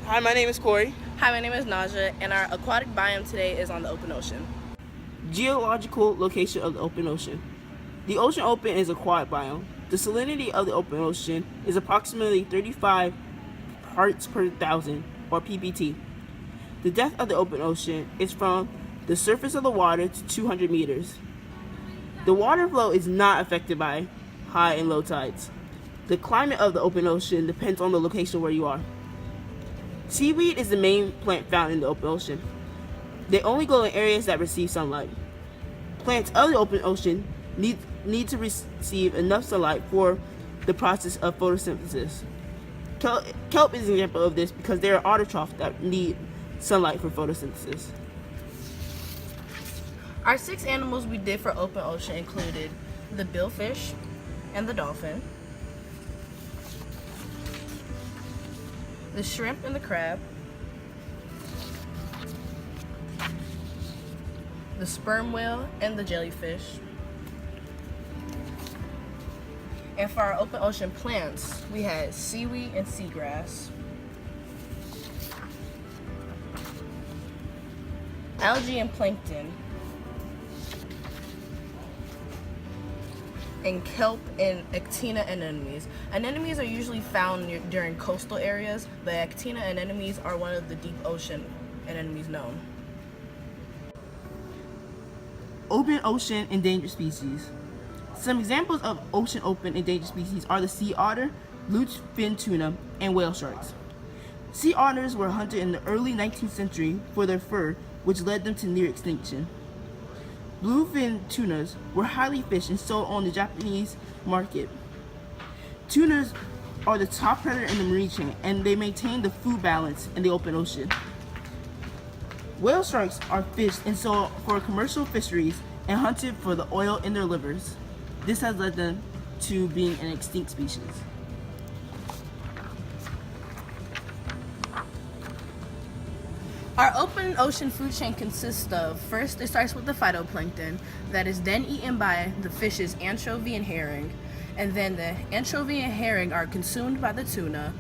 Hi, my name is Corey. Hi, my name is Naja, and our aquatic biome today is on the open ocean. Geological location of the open ocean. The ocean open is a quiet biome. The salinity of the open ocean is approximately 35 parts per thousand, or ppb. The depth of the open ocean is from the surface of the water to 200 meters. The water flow is not affected by high and low tides. The climate of the open ocean depends on the location where you are. Seaweed is the main plant found in the open ocean. They only grow in areas that receive sunlight. Plants of the open ocean need to receive enough sunlight for the process of photosynthesis. Kelp is an example of this because they are autotrophs that need sunlight for photosynthesis. Our 6 animals we did for open ocean included the billfish and the dolphin, the shrimp and the crab, the sperm whale and the jellyfish. And for our open ocean plants, we had seaweed and seagrass, algae and plankton, and kelp and actina anemones. Anemones are usually found during coastal areas, but actina anemones are one of the deep ocean anemones known. Open ocean endangered species. Some examples of ocean open endangered species are the sea otter, bluefin tuna, and whale sharks. Sea otters were hunted in the early 19th century for their fur, which led them to near extinction. Bluefin tunas were highly fished and sold on the Japanese market. Tunas are the top predator in the marine chain, and they maintain the food balance in the open ocean. Whale sharks are fished and sold for commercial fisheries and hunted for the oil in their livers. This has led them to being an extinct species. Our open ocean food chain consists of, first it starts with the phytoplankton that is then eaten by the fishes anchovy and herring, and then the anchovy and herring are consumed by the tuna,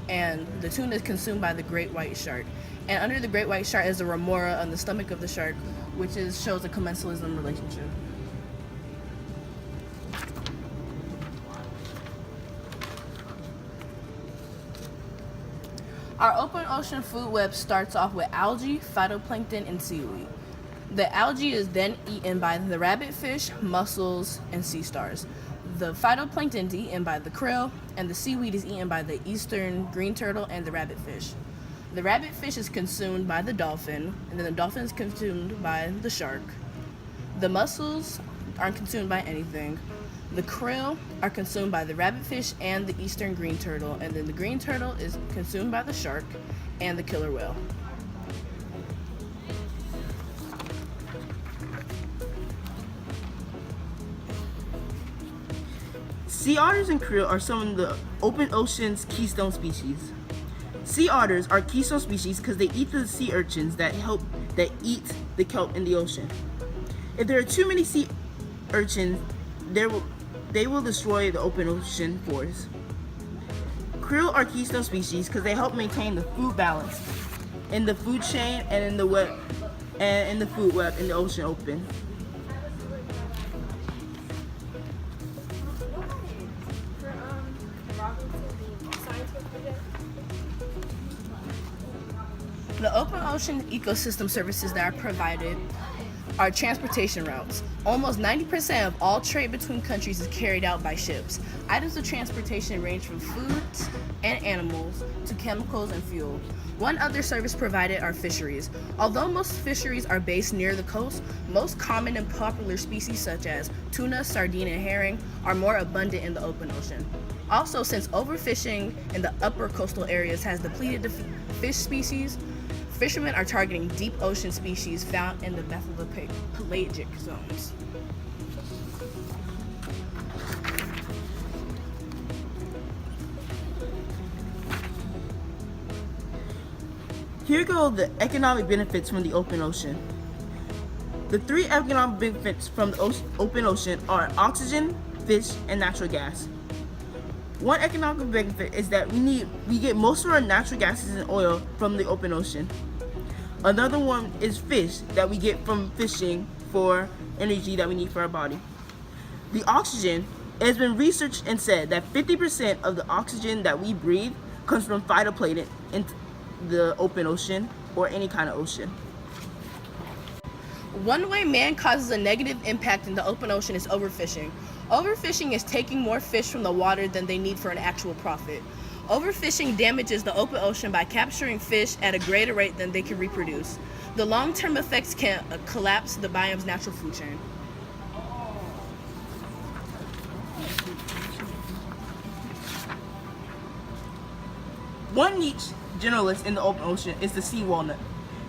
and the tuna is consumed by the great white shark. And under the great white shark is the remora on the stomach of the shark, which shows a commensalism relationship. Our open ocean food web starts off with algae, phytoplankton, and seaweed. The algae is then eaten by the rabbitfish, mussels, and sea stars. The phytoplankton is eaten by the krill, and the seaweed is eaten by the eastern green turtle and the rabbitfish. The rabbitfish is consumed by the dolphin, and then the dolphin is consumed by the shark. The mussels aren't consumed by anything. The krill are consumed by the rabbitfish and the eastern green turtle, and then the green turtle is consumed by the shark and the killer whale. Sea otters and krill are some of the open ocean's keystone species. Sea otters are keystone species because they eat the sea urchins that eat the kelp in the ocean. If there are too many sea urchins, they will destroy the open ocean forest. Krill are keystone species because they help maintain the food balance in the food chain and in the food web in the ocean open. The open ocean ecosystem services that are provided are transportation routes. Almost 90% of all trade between countries is carried out by ships. Items of transportation range from foods and animals to chemicals and fuel. One other service provided are fisheries. Although most fisheries are based near the coast, most common and popular species such as tuna, sardine, and herring are more abundant in the open ocean. Also, since overfishing in the upper coastal areas has depleted the fish species, fishermen are targeting deep ocean species found in the pelagic zones. Here go the economic benefits from the open ocean. The 3 economic benefits from the open ocean are oxygen, fish, and natural gas. One economic benefit is that we get most of our natural gases and oil from the open ocean. Another one is fish that we get from fishing for energy that we need for our body. The oxygen, it has been researched and said that 50% of the oxygen that we breathe comes from phytoplankton in the open ocean or any kind of ocean. One way man causes a negative impact in the open ocean is overfishing. Overfishing is taking more fish from the water than they need for an actual profit. Overfishing damages the open ocean by capturing fish at a greater rate than they can reproduce. The long-term effects can collapse the biome's natural food chain. One niche generalist in the open ocean is the sea walnut.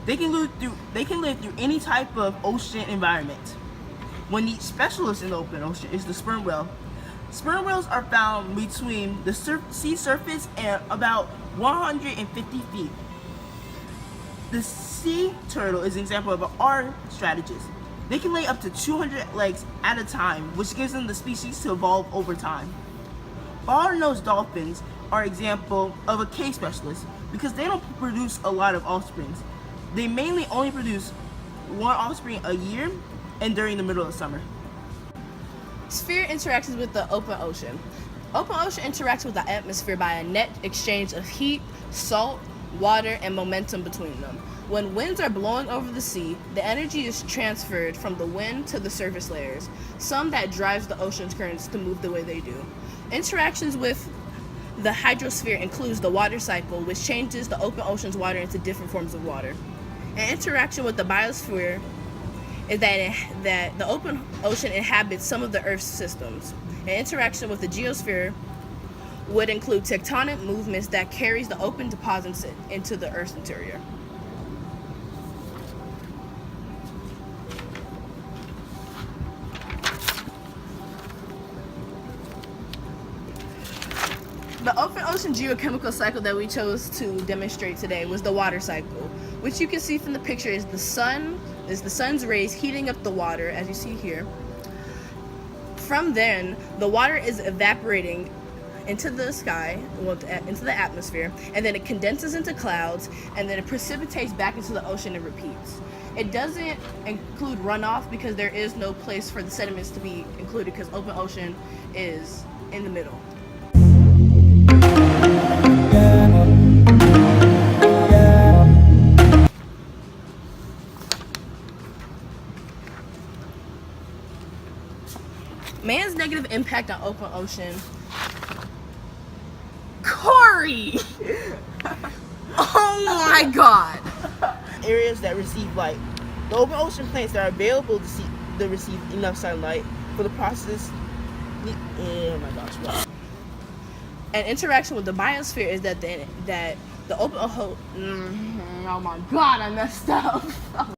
They can live through any type of ocean environment. One niche specialist in the open ocean is the sperm whale. Sperm whales are found between the sea surface and about 150 feet. The sea turtle is an example of an R strategist. They can lay up to 200 eggs at a time, which gives them the species to evolve over time. Bottlenose dolphins are an example of a K specialist because they don't produce a lot of offsprings. They mainly only produce one offspring a year and during the middle of summer. Sphere interacts with the open ocean. Open ocean interacts with the atmosphere by a net exchange of heat, salt, water, and momentum between them. When winds are blowing over the sea, the energy is transferred from the wind to the surface layers, some that drives the ocean's currents to move the way they do. Interactions with the hydrosphere includes the water cycle, which changes the open ocean's water into different forms of water. An interaction with the biosphere is that the open ocean inhabits some of the Earth's systems. An interaction with the geosphere would include tectonic movements that carries the open deposits into the Earth's interior. The open ocean geochemical cycle that we chose to demonstrate today was the water cycle, which you can see from the picture is the sun's rays heating up the water, as you see here. From then, the water is evaporating into the sky, into the atmosphere, and then it condenses into clouds, and then it precipitates back into the ocean and repeats. It doesn't include runoff because there is no place for the sediments to be included because open ocean is in the middle. Man's negative impact on open ocean. Corey! Oh my god! Areas that receive light. The open ocean plants that are available to receive enough sunlight for the process. Oh my gosh! Wow. An interaction with the biosphere is that the open. Oh my god! I messed up.